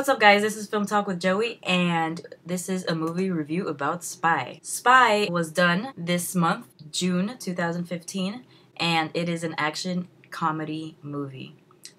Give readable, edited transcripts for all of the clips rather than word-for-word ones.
What's up, guys? This is Film Talk with Joey, and this is a movie review about Spy. Spy was done this month, June 2015, and it is an action comedy movie.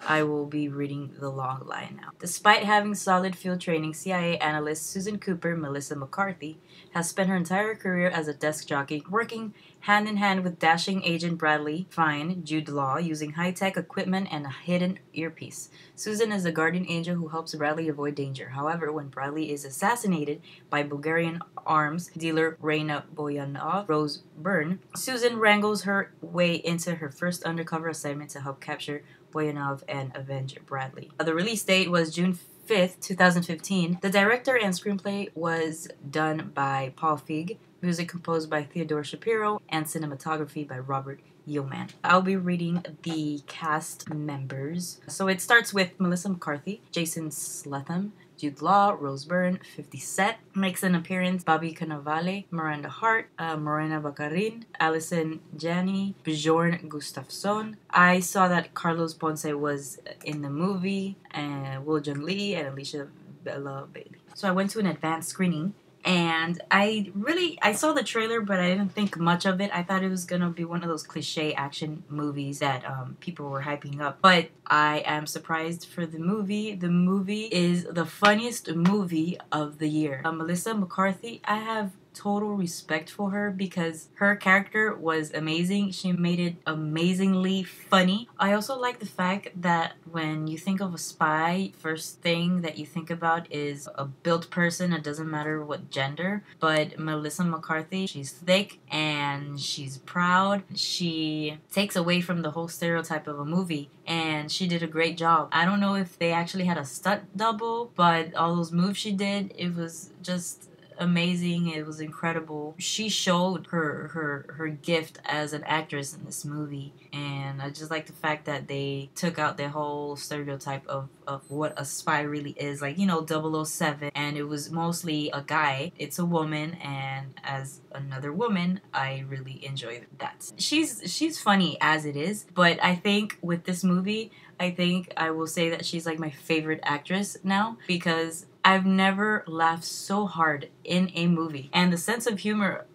I will be reading the long line now. Despite having solid field training, CIA analyst Susan Cooper, Melissa McCarthy, has spent her entire career as a desk jockey, working hand in hand with dashing agent Bradley Fine, Jude Law, using high-tech equipment and a hidden earpiece. Susan is a guardian angel who helps Bradley avoid danger. However, when Bradley is assassinated by Bulgarian arms dealer Reina Boyanov, Rose Byrne, Susan wrangles her way into her first undercover assignment to help capture Boyanov and avenge Bradley. The release date was June 5th, 2015. The director and screenplay was done by Paul Feig, music composed by Theodore Shapiro, and cinematography by Robert Yeoman. I'll be reading the cast members. So it starts with Melissa McCarthy, Jason Statham, Jude Law, Rose Byrne, 50 Cent, makes an appearance, Bobby Cannavale, Miranda Hart, Morena Baccarin, Allison Janney, Bjorn Gustafsson. I saw that Carlos Ponce was in the movie, and Will Jung Lee, and Alicia Bella Bailey. So I went to an advanced screening, and I saw the trailer, but I didn't think much of it. I thought it was gonna be one of those cliche action movies that people were hyping up. But I am surprised for the movie. The movie is the funniest movie of the year. Melissa McCarthy, I have total respect for her because her character was amazing. She made it amazingly funny. I also like the fact that when you think of a spy, first thing that you think about is a built person. It doesn't matter what gender. But Melissa McCarthy, she's thick and she's proud. She takes away from the whole stereotype of a movie, and she did a great job. I don't know if they actually had a stunt double, but all those moves she did, it was just amazing. It was incredible. She showed her gift as an actress in this movie, and I just like the fact that they took out the whole stereotype of what a spy really is, like, you know, 007, and it was mostly a guy. It's a woman, and as another woman, I really enjoyed that. She's funny as it is, but I think with this movie, I will say that she's like my favorite actress now, because I've never laughed so hard in a movie. And the sense of humor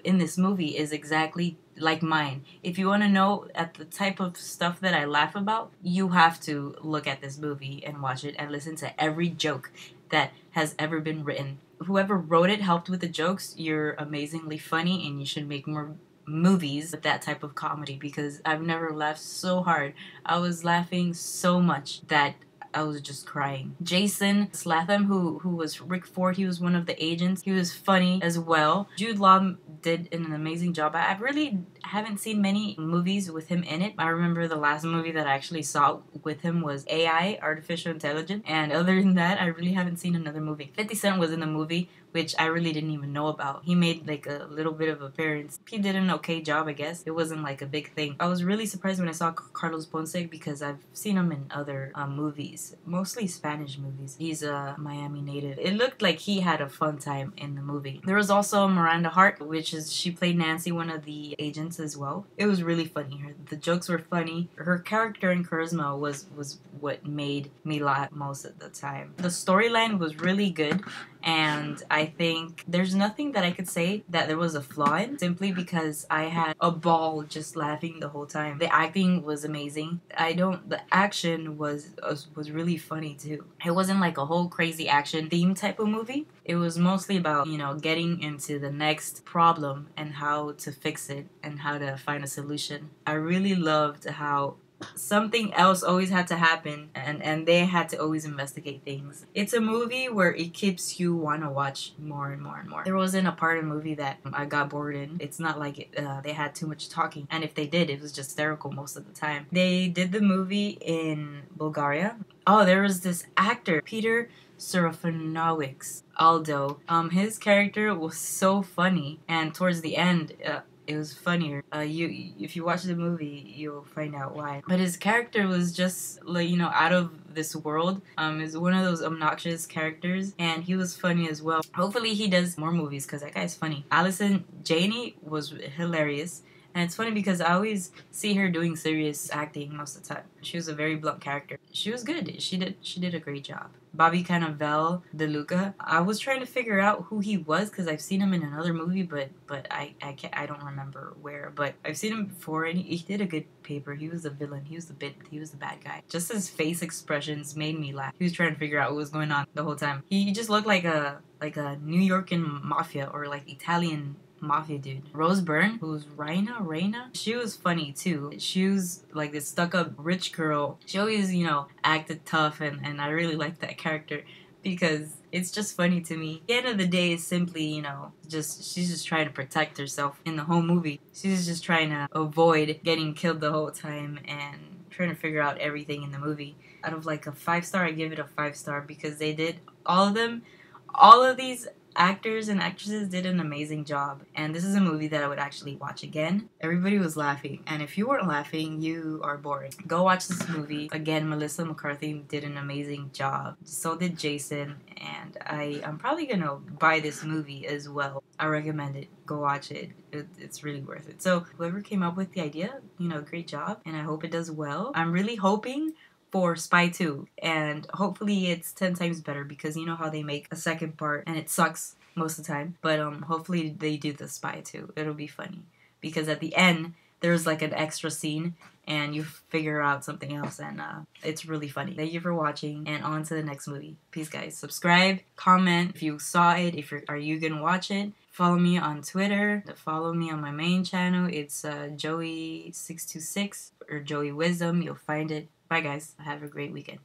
in this movie is exactly like mine. If you want to know at the type of stuff that I laugh about, you have to look at this movie and watch it and listen to every joke that has ever been written. Whoever wrote it helped with the jokes. You're amazingly funny, and you should make more movies with that type of comedy, because I've never laughed so hard. I was laughing so much that I was just crying. Jason Statham, who was Rick Ford, he was one of the agents. He was funny as well. Jude Law did an amazing job. I really haven't seen many movies with him in it. I remember the last movie that I actually saw with him was AI, Artificial Intelligence, and other than that, I really haven't seen another movie. 50 Cent was in the movie, which I really didn't even know about. He made like a little bit of appearance. He did an okay job, I guess. It wasn't like a big thing. I was really surprised when I saw Carlos Ponce, because I've seen him in other movies, mostly Spanish movies. He's a Miami native. It looked like he had a fun time in the movie. There was also Miranda Hart, she played Nancy, one of the agents as well. It was really funny. The jokes were funny. Her character and charisma was what made me laugh most of the time. The storyline was really good, and I think there's nothing that I could say that there was a flaw in, simply because I had a ball just laughing the whole time. The acting was amazing. The action was really funny too. It wasn't like a whole crazy action theme type of movie. It was mostly about, you know, getting into the next problem and how to fix it and how to find a solution. I really loved how something else always had to happen, and they had to always investigate things. It's a movie where it keeps you want to watch more and more and more. There wasn't a part of the movie that I got bored in. It's not like they had too much talking, and if they did, it was just hysterical most of the time. They did the movie in Bulgaria. Oh, there was this actor, Peter Serafinowicz, Aldo. His character was so funny, and towards the end, it was funnier. If you watch the movie, you'll find out why. But his character was just, like, you know, out of this world. Is one of those obnoxious characters, and he was funny as well. Hopefully he does more movies, because that guy's funny. Allison Janney was hilarious. And it's funny because I always see her doing serious acting most of the time. She was a very blunt character. She was good. She did a great job. Bobby Cannavale DeLuca. I was trying to figure out who he was because I've seen him in another movie, but I don't remember where. But I've seen him before, and he did a good paper. He was the villain. He was the bad guy. Just his face expressions made me laugh. He was trying to figure out what was going on the whole time. He just looked like a New Yorkan mafia or like Italian mafia dude. Rose Byrne, who's Raina, she was funny too. She was like this stuck-up rich girl. She always, acted tough, and I really liked that character because it's just funny to me. At the end of the day, it's simply, she's just trying to protect herself in the whole movie. She's just trying to avoid getting killed the whole time and trying to figure out everything in the movie. Out of like a 5-star, I give it a 5-star because they did all of them. All of these actors and actresses did an amazing job, and this is a movie that I would actually watch again. Everybody was laughing, and if you weren't laughing, you are boring. Go watch this movie again. Melissa McCarthy did an amazing job, so did Jason, and I'm probably gonna buy this movie as well. I recommend it. Go watch it. It's really worth it. So whoever came up with the idea, great job, and I hope it does well. I'm really hoping for Spy 2, and hopefully it's 10 times better because you know how they make a second part and it sucks most of the time, but hopefully they do the Spy 2. It'll be funny because at the end there's like an extra scene and you figure out something else, and it's really funny. Thank you for watching, and on to the next movie. Peace, guys. Subscribe, comment if you saw it, are you gonna watch it. Follow me on Twitter. Follow me on my main channel. It's Joey626 or Joey Wisdom. You'll find it. Bye, guys. Have a great weekend.